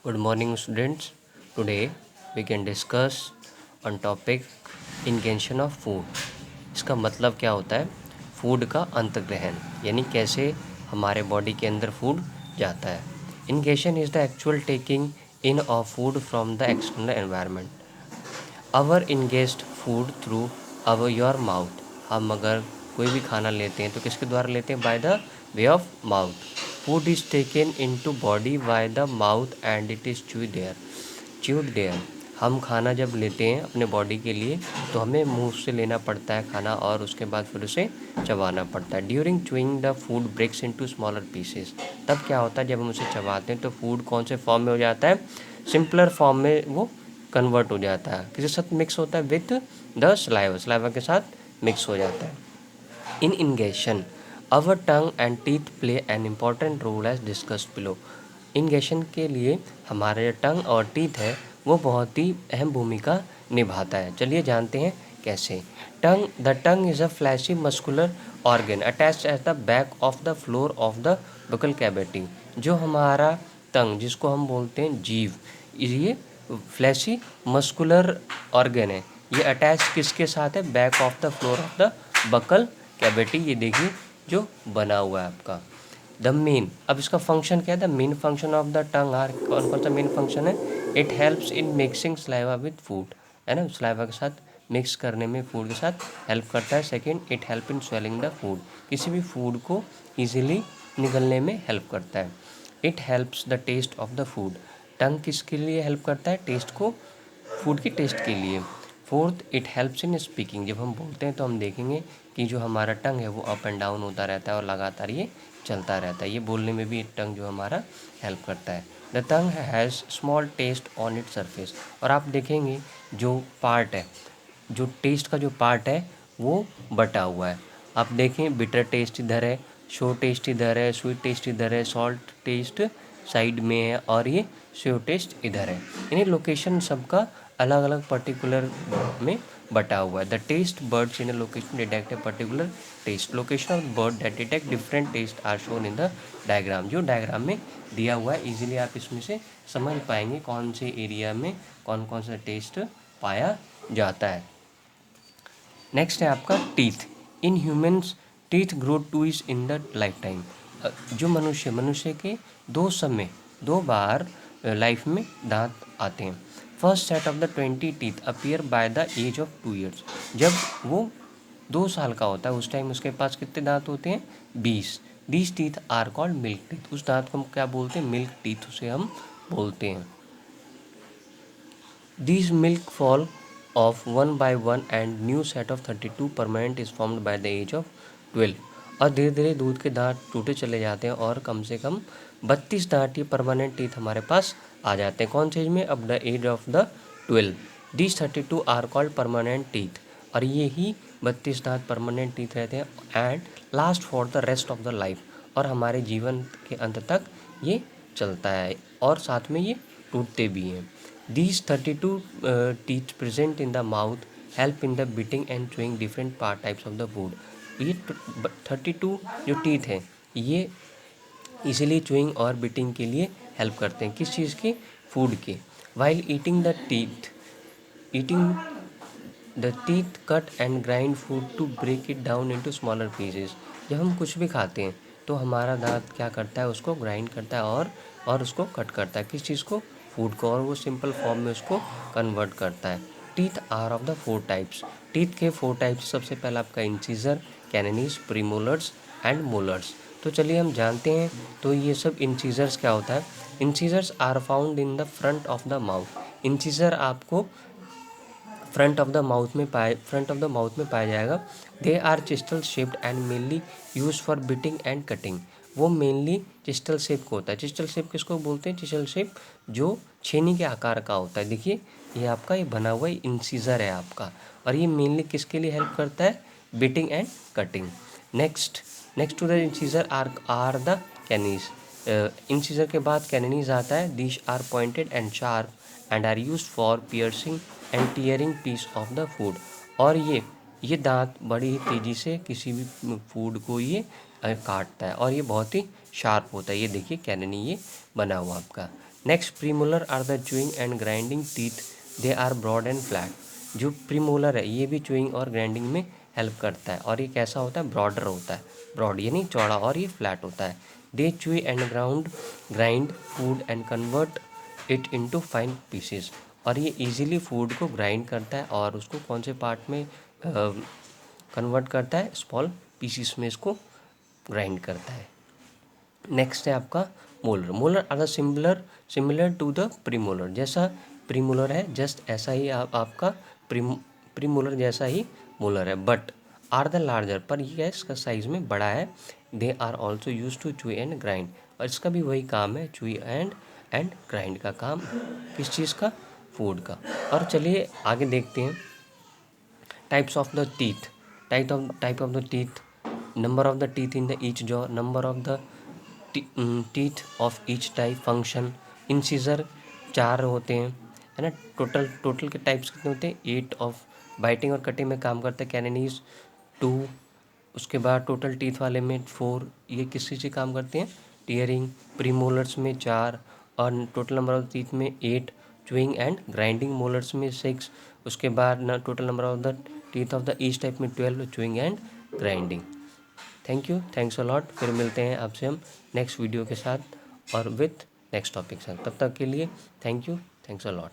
Good morning, students. Today we can discuss on topic ingestion of food. इसका मतलब क्या होता है? फूड का अंतर्ग्रहण, यानी कैसे हमारे बॉडी के अंदर फूड जाता है. Ingestion is the actual taking in of food from the external environment. Our ingest food through your mouth. हम अगर कोई भी खाना लेते हैं तो किसके द्वारा लेते हैं? By the way of mouth. Food is taken into body by the mouth and it is chewed there. हम खाना जब लेते हैं अपने बॉडी के लिए तो हमें मुंह से लेना पड़ता है खाना और उसके बाद फिर उसे चबाना पड़ता है. During chewing the food breaks into smaller pieces. तब क्या होता है, जब हम उसे चबाते हैं तो फूड कौन से फॉर्म में हो जाता है? सिंपलर फॉर्म में वो कन्वर्ट हो जाता है. किसके साथ मिक्स होता है? विथ द सलाइवा के साथ मिक्स हो जाता है. In ingestion our tongue and teeth play an important role as discussed below. Ingestion के लिए हमारे टंग और टीथ है वो बहुत ही अहम भूमिका निभाता है. चलिए जानते हैं कैसे. The tongue is a flashy muscular organ attached at the back of the floor of the buccal cavity. जो हमारा टंग, जिसको हम बोलते हैं जीव, ये फ्लैशी मस्कुलर ऑर्गन है. ये अटैच किसके साथ है? Back of the floor of the buccal cavity. ये देखिए जो बना हुआ है आपका. द मेन, अब इसका फंक्शन क्या है? The main function of the tongue are, कौन कौन सा मेन फंक्शन है? It helps in mixing saliva with food, है ना, सलाइवा के साथ मिक्स करने में फूड के साथ हेल्प करता है. Second, it help in swelling the food, किसी भी फूड को ईजिली निगलने में हेल्प करता है. It helps the taste of the food. Tongue किसके लिए हेल्प करता है? टेस्ट को, फूड के टेस्ट के लिए. Fourth, it helps in speaking. जब हम बोलते हैं तो हम देखेंगे कि जो हमारा टंग है वो अप एंड डाउन होता रहता है और लगातार ये चलता रहता है. ये बोलने में भी टंग जो हमारा हेल्प करता है. The tongue has small taste on it surface. और आप देखेंगे जो पार्ट है, जो टेस्ट का जो पार्ट है वो बटा हुआ है. आप देखें, बिटर टेस्ट इधर है, शो टेस्ट इधर है, स्वीट टेस्ट इधर है, सॉल्ट टेस्ट साइड में है और ये स्वीट टेस्ट इधर है. यानी लोकेशन सबका अलग अलग पर्टिकुलर में बटा हुआ है. The taste birds in a location detect a particular taste. Location of bird that detect different taste are shown in the diagram. जो डायग्राम में दिया हुआ है इजीली आप इसमें से समझ पाएंगे कौन से एरिया में कौन कौन सा टेस्ट पाया जाता है. नेक्स्ट है आपका teeth. In humans teeth grow twice in the life time. जो मनुष्य के दो बार लाइफ में दांत आते हैं. First set of the 20 teeth appear by the age of 2 years. जब वो 2 साल का होता है उस टाइम उसके पास कितने दांत होते हैं? 20. These teeth are called milk teeth. उस दांत को हम क्या बोलते हैं? मिल्क टीथ उसे हम बोलते हैं. These milk fall off one by one and new set of 32 permanent is formed by the age of 12. और धीरे धीरे दूध के दांत टूटे चले जाते हैं और कम से कम 32 दांत ये परमानेंट टीथ हमारे पास आ जाते हैं. कौन से एज में? अब the age of the 12. These 32 are called permanent teeth. और ये ही 32 दांत परमानेंट टीथ रहते हैं and last for the rest of the life. और हमारे जीवन के अंत तक ये चलता है और साथ में ये टूटते भी हैं. These 32 teeth present in the mouth help in the biting and chewing different types of the food. ये 32 जो टीथ हैं ये इजीली च्यूइंग और बिटिंग के लिए हेल्प करते हैं. किस चीज़ की? फूड के. While eating the teeth cut and grind food to break it down into smaller pieces. जब हम कुछ भी खाते हैं तो हमारा दांत क्या करता है? उसको ग्राइंड करता है और उसको कट करता है. किस चीज़ को? फूड को. और वो सिंपल फॉर्म में उसको कन्वर्ट करता है. Teeth are of the 4 types. Teeth के 4 टाइप्स. सबसे पहला आपका incisor, canines, premolars and molars. तो चलिए हम जानते हैं. तो ये सब इंसीजर्स क्या होता है? Incisors are found in the front of the mouth. Incisor आपको फ्रंट ऑफ द माउथ में पाया जाएगा. They are chisel shaped and mainly use for biting and cutting. वो मेनली चिस्टल शेप को होता है. चिस्टल शेप किसको बोलते हैं? चिस्टल शेप जो छेनी के आकार का होता है. देखिए ये आपका ये बना हुआ इंसीजर है आपका. और ये मेनली किसके लिए हेल्प करता है? Biting and cutting. Next to the incisor are the canines. Incisor के बाद कैननीज आता है. These are pointed and sharp and are use for piercing and tearing piece of the food. और ये दांत बड़ी ही तेज़ी से किसी भी फूड को ये काटता है और ये बहुत ही शार्प होता है. ये देखिए कैननी ये बना हुआ आपका. Next premolar are the chewing and grinding teeth, they are broad and flat. जो प्रीमोलर है ये भी चूइंग और ग्राइंडिंग में हेल्प करता है, और ये कैसा होता है, ब्रॉडर होता है, ब्रॉड यानी चौड़ा, और ये फ्लैट होता है। They chew and grind food and convert it into fine pieces, और ये इजीली फूड को ग्राइंड करता है और उसको कौन से पार्ट में कन्वर्ट करता है, स्मॉल पीसेस में इसको ग्राइंड करता है। नेक्स्ट है आपका molar. Molar are the similar to the premolar. जैसा प्रीमोलर है जस्ट ऐसा ही आपका प्रीमोलर जैसा ही मोलर है, बट आर द लार्जर, पर ये इसका साइज में बड़ा है। They are also use to chew and grind, और इसका भी वही काम है, चू एंड ग्राइंड का काम, किस चीज़ का, फूड का। और चलिए आगे देखते हैं types of the teeth. Type of the teeth, number of the teeth in the each jaw, number of the teeth of each type, function, incisor 4 होते हैं, है ना। टोटल के टाइप्स कितने होते हैं, 8 ऑफ बाइटिंग और कटिंग में काम करते हैं, कैननीज 2, उसके बाद टोटल टीथ वाले में 4, ये किस चीज़ से काम करते हैं, टीयरिंग। प्रीमोलर्स में 4, और टोटल नंबर ऑफ टीथ में 8, चूइंग एंड ग्राइंडिंग मोलर्स में 6, उसके बाद total number of the teeth of the each type में 12, chewing and grinding. Thanks a lot. फिर मिलते हैं आपसे हम नेक्स्ट वीडियो के साथ और विथ नेक्स्ट टॉपिक साथ। तब तक के लिए थैंक्स अ लॉट।